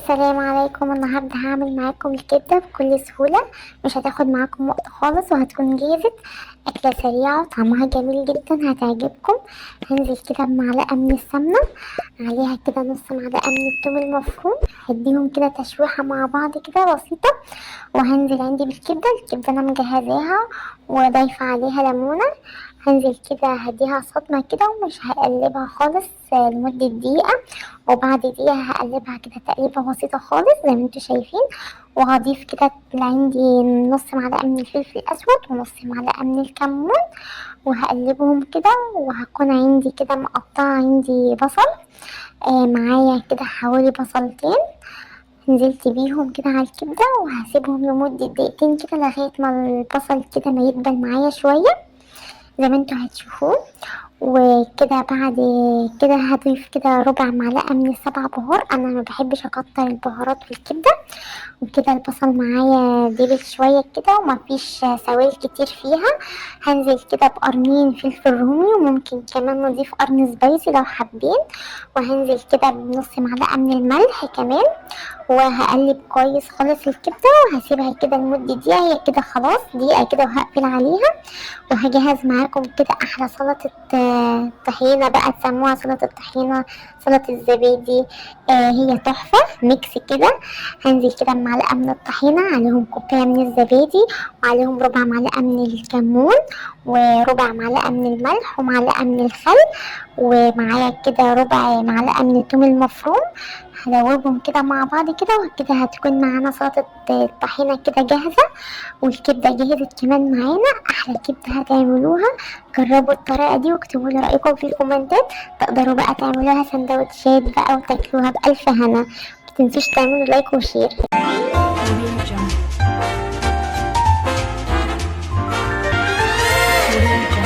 السلام عليكم. النهاردة هعمل معاكم الكبدة بكل سهولة، مش هتاخد معاكم وقت خالص وهتكون جاهزة. أكلة سريعة وطعمها جميل جدا هتعجبكم. هنزل كده بمعلقة من السمنة، عليها كده نص معلقة من الثوم المفروم، هديهم كده تشويحة مع بعض كده بسيطة. وهنزل عندي بالكبدة، الكبدة أنا مجهزاها وضايفة عليها ليمونة. هنزل كده هديها صدمة كده ومش هقلبها خالص لمدة دقيقة، وبعد دقيقة هقلبها كده تقليبة بسيطة خالص زي ما انتوا شايفين. وهضيف كده عندي نص معلقة من الفلفل الأسود ونص معلقة من الكمون، وهقلبهم كده. وهكون عندي كده مقطعة عندي بصل، معايا كده حوالي بصلتين، نزلت بيهم كده على الكبدة وهسيبهم لمدة دقيقتين كده لغاية ما البصل كده ما يدبل معايا شوية زي ما انتوا هتشوفوه. وكده بعد كده هضيف كده ربع معلقة من السبع بهار، انا ما بحبش اكتر البهارات في الكبدة. وكده البصل معايا دبل شوية كده ومفيش سوائل كتير فيها. هنزل كده بقرنين فلفل رومي، وممكن كمان نضيف قرن سبايسي لو حابين. وهنزل كده بنص معلقة من الملح كمان، وهقلب كويس خالص الكبدة وهسيبها كده لمدة دقيقة. هي كده خلاص دقيقة كده وهقفل عليها. وهجهز معاكم كده احلى سلطة طحينة بقى، تسموها سلطة طحينة، سلطة الزبادي. هي تحفة ميكس كده. هنزل كده بمعلقة من الطحينة، عليهم كوباية من الزبادي، وعليهم ربع معلقة من الكمون، وربع معلقة من الملح، ومعلقة من الخل، ومعايا كده ربع معلقة من الثوم المفروم. هدوبهم كده مع بعض كده، وكده هتكون معانا سلطة الطحينة كده جاهزة. والكبدة جهزت كمان معانا. أحلى كبدة هتعملوها. جربوا الطريقة دي واكتبوا لي رأيكم في الكومنتات. تقدروا بقى تعملوها سندوتشات بقى وتاكلوها بألف هنا. متنسوش تعملوا لايك وشير.